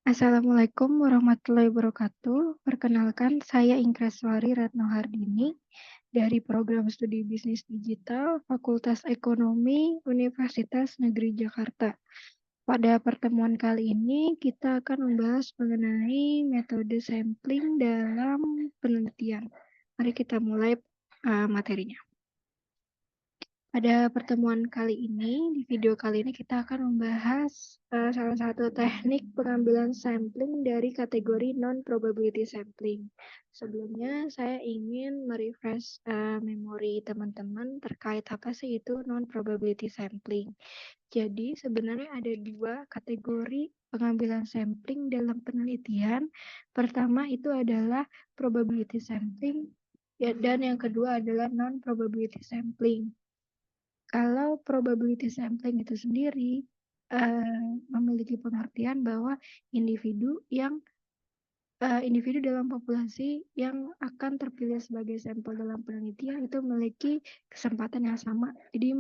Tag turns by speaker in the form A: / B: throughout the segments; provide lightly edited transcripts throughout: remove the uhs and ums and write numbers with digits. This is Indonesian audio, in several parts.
A: Assalamualaikum warahmatullahi wabarakatuh. Perkenalkan, saya Ingreswari Retnohardini dari Program Studi Bisnis Digital Fakultas Ekonomi Universitas Negeri Jakarta. Pada pertemuan kali ini, kita akan membahas mengenai metode sampling dalam penelitian. Mari kita mulai materinya. Pada pertemuan kali ini, di video kali ini kita akan membahas salah satu teknik pengambilan sampling dari kategori non-probability sampling. Sebelumnya, saya ingin merefresh memori teman-teman terkait apa sih itu non-probability sampling. Jadi, sebenarnya ada dua kategori pengambilan sampling dalam penelitian. Pertama itu adalah probability sampling, dan yang kedua adalah non-probability sampling. Kalau probability sampling itu sendiri memiliki pengertian bahwa individu dalam populasi yang akan terpilih sebagai sampel dalam penelitian itu memiliki kesempatan yang sama. Jadi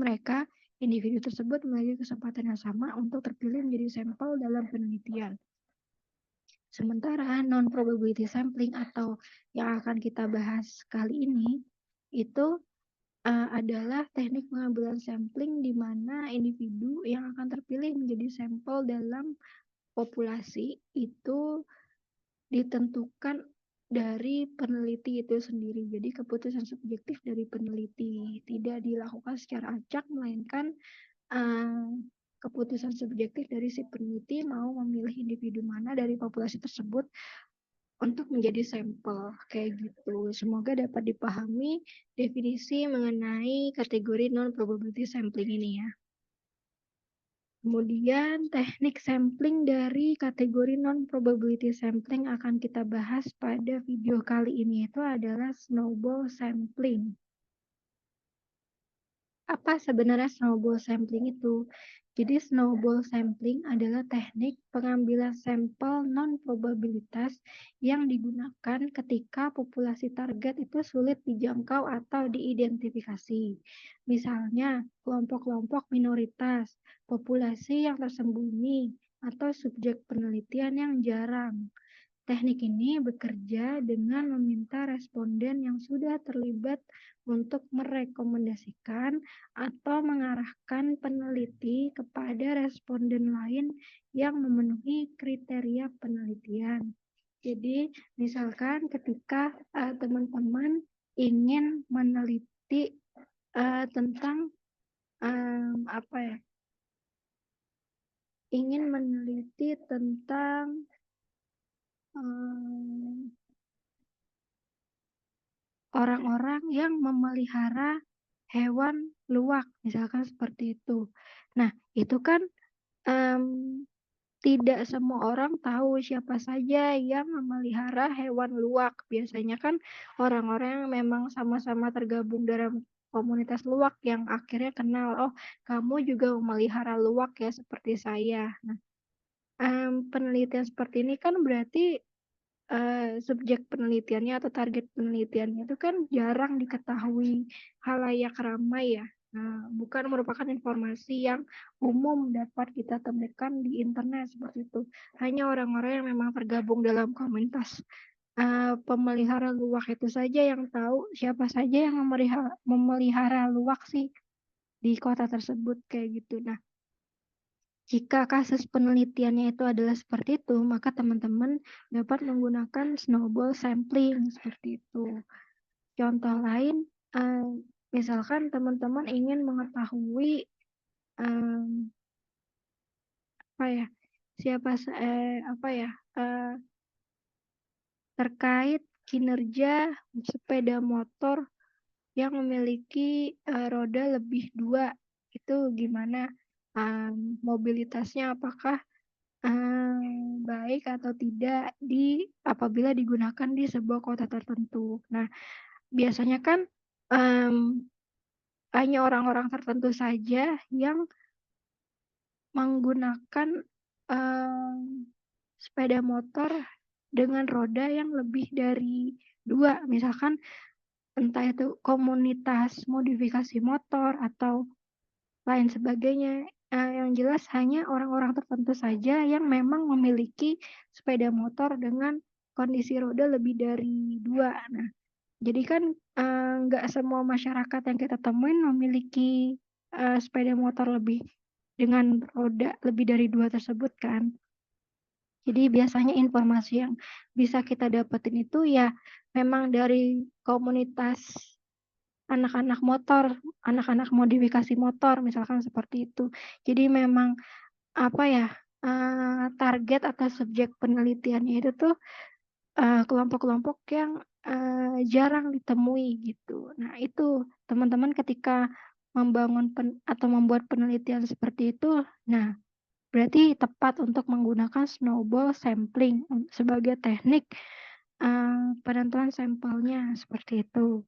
A: individu tersebut memiliki kesempatan yang sama untuk terpilih menjadi sampel dalam penelitian. Sementara non-probability sampling atau yang akan kita bahas kali ini itu adalah teknik pengambilan sampling di mana individu yang akan terpilih menjadi sampel dalam populasi itu ditentukan dari peneliti itu sendiri. Jadi keputusan subjektif dari peneliti tidak dilakukan secara acak, melainkan keputusan subjektif dari si peneliti mau memilih individu mana dari populasi tersebut untuk menjadi sampel, kayak gitu. Semoga dapat dipahami definisi mengenai kategori non-probability sampling ini ya. Kemudian teknik sampling dari kategori non-probability sampling akan kita bahas pada video kali ini itu adalah snowball sampling. Apa sebenarnya snowball sampling itu? Jadi snowball sampling adalah teknik pengambilan sampel non-probabilitas yang digunakan ketika populasi target itu sulit dijangkau atau diidentifikasi. Misalnya, kelompok-kelompok minoritas, populasi yang tersembunyi, atau subjek penelitian yang jarang. Teknik ini bekerja dengan meminta responden yang sudah terlibat untuk merekomendasikan atau mengarahkan peneliti kepada responden lain yang memenuhi kriteria penelitian. Jadi, misalkan ketika teman-teman ingin meneliti tentang ingin meneliti tentang orang-orang yang memelihara hewan luwak, misalkan seperti itu. Nah, itu kan tidak semua orang tahu siapa saja yang memelihara hewan luwak. Biasanya kan orang-orang yang memang sama-sama tergabung dalam komunitas luwak yang akhirnya kenal, oh kamu juga memelihara luwak ya seperti saya. Nah, penelitian seperti ini kan berarti subjek penelitiannya atau target penelitiannya itu kan jarang diketahui khalayak ramai ya. Nah, bukan merupakan informasi yang umum dapat kita temukan di internet seperti itu. Hanya orang-orang yang memang tergabung dalam komunitas pemelihara luwak itu saja yang tahu siapa saja yang memelihara luwak sih di kota tersebut kayak gitu. Nah, jika kasus penelitiannya itu adalah seperti itu, maka teman-teman dapat menggunakan snowball sampling seperti itu. Contoh lain, misalkan teman-teman ingin mengetahui terkait kinerja sepeda motor yang memiliki roda lebih dua, itu gimana mobilitasnya, apakah baik atau tidak apabila digunakan di sebuah kota tertentu. Nah, biasanya kan hanya orang-orang tertentu saja yang menggunakan sepeda motor dengan roda yang lebih dari dua, misalkan entah itu komunitas modifikasi motor atau lain sebagainya. Yang jelas hanya orang-orang tertentu saja yang memang memiliki sepeda motor dengan kondisi roda lebih dari 2. Nah, jadi kan, nggak semua masyarakat yang kita temuin memiliki, sepeda motor lebih dengan roda lebih dari 2 tersebut kan. Jadi biasanya informasi yang bisa kita dapetin itu ya memang dari komunitas anak-anak motor, anak-anak modifikasi motor misalkan seperti itu. Jadi memang apa ya, target atau subjek penelitiannya itu tuh, kelompok-kelompok yang, jarang ditemui gitu. Nah itu teman-teman ketika membangun atau membuat penelitian seperti itu, nah berarti tepat untuk menggunakan snowball sampling, sebagai teknik, penentuan sampelnya, seperti itu.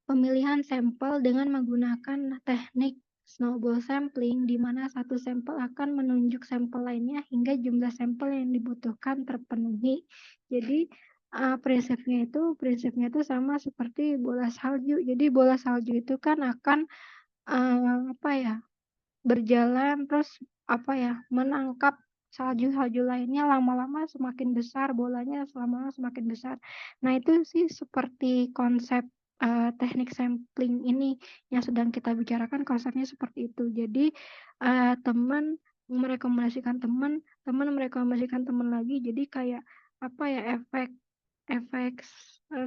A: Pemilihan sampel dengan menggunakan teknik snowball sampling, di mana satu sampel akan menunjuk sampel lainnya hingga jumlah sampel yang dibutuhkan terpenuhi. Jadi, prinsipnya itu sama seperti bola salju. Jadi bola salju itu kan akan, apa ya, berjalan terus, apa ya, menangkap salju-salju lainnya lama-lama semakin besar bolanya, lama-lama semakin besar. Nah itu sih seperti konsep, teknik sampling ini yang sedang kita bicarakan konsepnya seperti itu. Jadi, teman merekomendasikan teman, teman merekomendasikan teman lagi, jadi kayak, apa ya, efek efek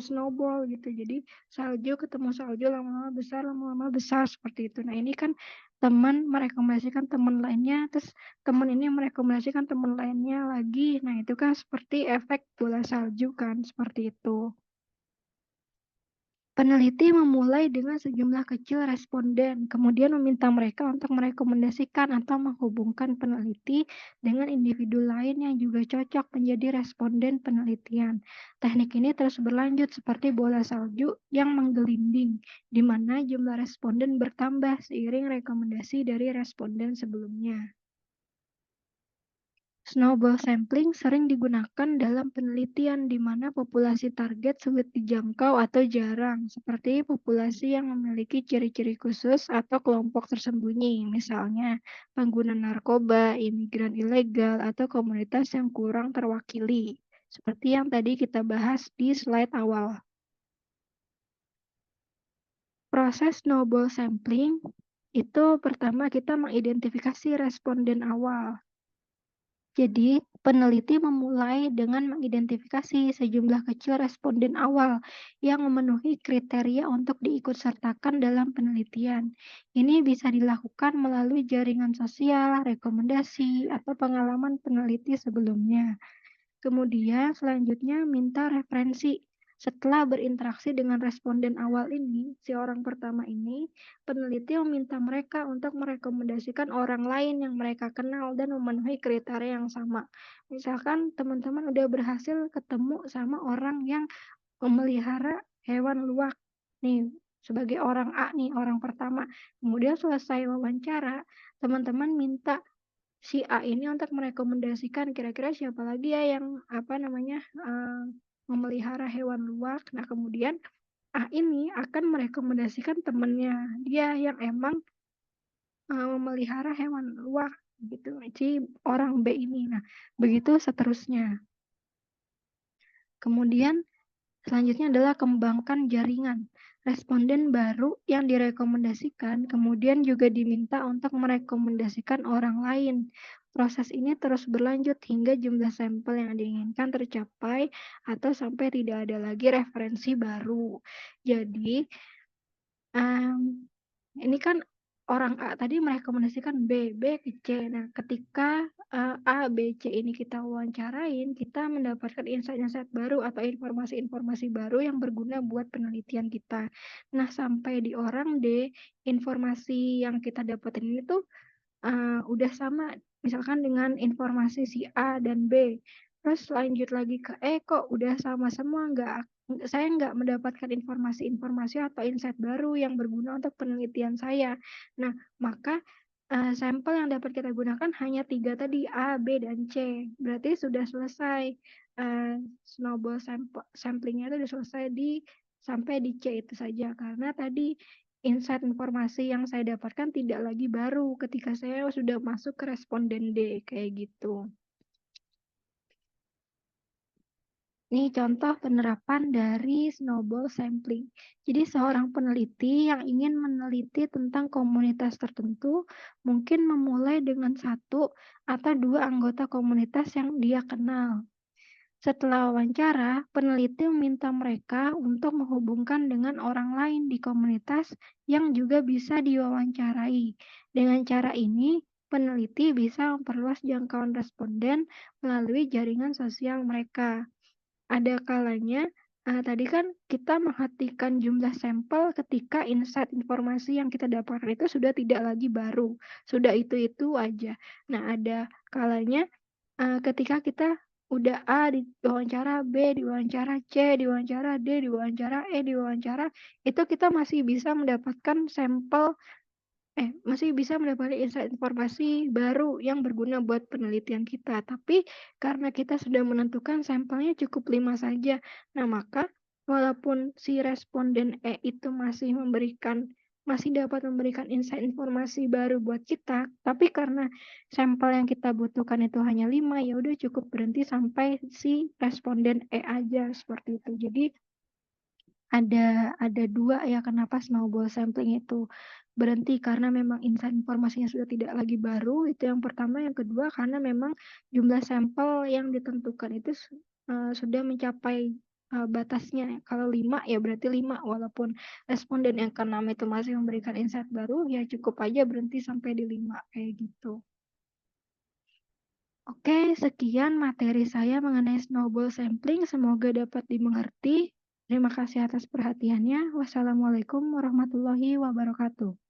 A: snowball gitu. Jadi salju ketemu salju lama-lama besar seperti itu. Nah ini kan teman merekomendasikan teman lainnya, terus teman ini merekomendasikan teman lainnya lagi. Nah itu kan seperti efek bola salju kan, seperti itu. Peneliti memulai dengan sejumlah kecil responden, kemudian meminta mereka untuk merekomendasikan atau menghubungkan peneliti dengan individu lain yang juga cocok menjadi responden penelitian. Teknik ini terus berlanjut seperti bola salju yang menggelinding, di mana jumlah responden bertambah seiring rekomendasi dari responden sebelumnya. Snowball sampling sering digunakan dalam penelitian di mana populasi target sulit dijangkau atau jarang, seperti populasi yang memiliki ciri-ciri khusus atau kelompok tersembunyi, misalnya pengguna narkoba, imigran ilegal, atau komunitas yang kurang terwakili, seperti yang tadi kita bahas di slide awal. Proses snowball sampling itu pertama kita mengidentifikasi responden awal. Jadi, peneliti memulai dengan mengidentifikasi sejumlah kecil responden awal yang memenuhi kriteria untuk diikutsertakan dalam penelitian. Ini bisa dilakukan melalui jaringan sosial, rekomendasi, atau pengalaman peneliti sebelumnya. Kemudian selanjutnya minta referensi. Setelah berinteraksi dengan responden awal ini, si orang pertama ini, peneliti meminta mereka untuk merekomendasikan orang lain yang mereka kenal dan memenuhi kriteria yang sama. Misalkan teman-teman udah berhasil ketemu sama orang yang memelihara hewan luwak nih, sebagai orang A nih, orang pertama. Kemudian selesai wawancara, teman-teman minta si A ini untuk merekomendasikan kira-kira siapa lagi ya yang, apa namanya, memelihara hewan luwak. Nah, kemudian A ini akan merekomendasikan temannya dia yang emang, memelihara hewan luwak gitu, si orang B ini. Nah, begitu seterusnya. Kemudian selanjutnya adalah kembangkan jaringan. Responden baru yang direkomendasikan kemudian juga diminta untuk merekomendasikan orang lain. Proses ini terus berlanjut hingga jumlah sampel yang diinginkan tercapai atau sampai tidak ada lagi referensi baru. Jadi, ini kan orang A tadi merekomendasikan B, B ke C. Nah, ketika, A, B, C ini kita wawancarain, kita mendapatkan insight-insight baru atau informasi-informasi baru yang berguna buat penelitian kita. Nah, sampai di orang D, informasi yang kita dapetin ini tuh udah sama misalkan dengan informasi si A dan B, terus lanjut lagi ke E kok udah sama semua saya nggak mendapatkan informasi-informasi atau insight baru yang berguna untuk penelitian saya. Nah, maka, sampel yang dapat kita gunakan hanya 3 tadi, A, B, dan C. Berarti sudah selesai, snowball sampling-nya itu udah selesai sampai di C itu saja. Karena tadi insight informasi yang saya dapatkan tidak lagi baru ketika saya sudah masuk ke responden D, kayak gitu. Nih contoh penerapan dari snowball sampling. Jadi seorang peneliti yang ingin meneliti tentang komunitas tertentu mungkin memulai dengan satu atau dua anggota komunitas yang dia kenal. Setelah wawancara, peneliti meminta mereka untuk menghubungkan dengan orang lain di komunitas yang juga bisa diwawancarai. Dengan cara ini, peneliti bisa memperluas jangkauan responden melalui jaringan sosial mereka. Ada kalanya, tadi kan kita menghentikan jumlah sampel ketika insight informasi yang kita dapatkan itu sudah tidak lagi baru, sudah itu-itu aja. Nah, ada kalanya, ketika kita udah A diwawancara, B diwawancara, C diwawancara, D diwawancara, E diwawancara, itu kita masih bisa mendapatkan sampel masih bisa mendapatkan insight informasi baru yang berguna buat penelitian kita. Tapi karena kita sudah menentukan sampelnya cukup 5 saja. Nah, maka walaupun si responden E itu masih dapat memberikan insight informasi baru buat kita, tapi karena sampel yang kita butuhkan itu hanya 5, ya udah cukup berhenti sampai si responden E aja, seperti itu. Jadi ada 2 ya kenapa snowball sampling itu berhenti, karena memang insight informasinya sudah tidak lagi baru, itu yang pertama. Yang kedua, karena memang jumlah sampel yang ditentukan itu sudah mencapai, batasnya. Kalau 5 ya berarti 5, walaupun responden yang ke-6 itu masih memberikan insight baru, ya cukup aja berhenti sampai di 5, kayak gitu. Oke, sekian materi saya mengenai snowball sampling, semoga dapat dimengerti. Terima kasih atas perhatiannya. Wassalamualaikum warahmatullahi wabarakatuh.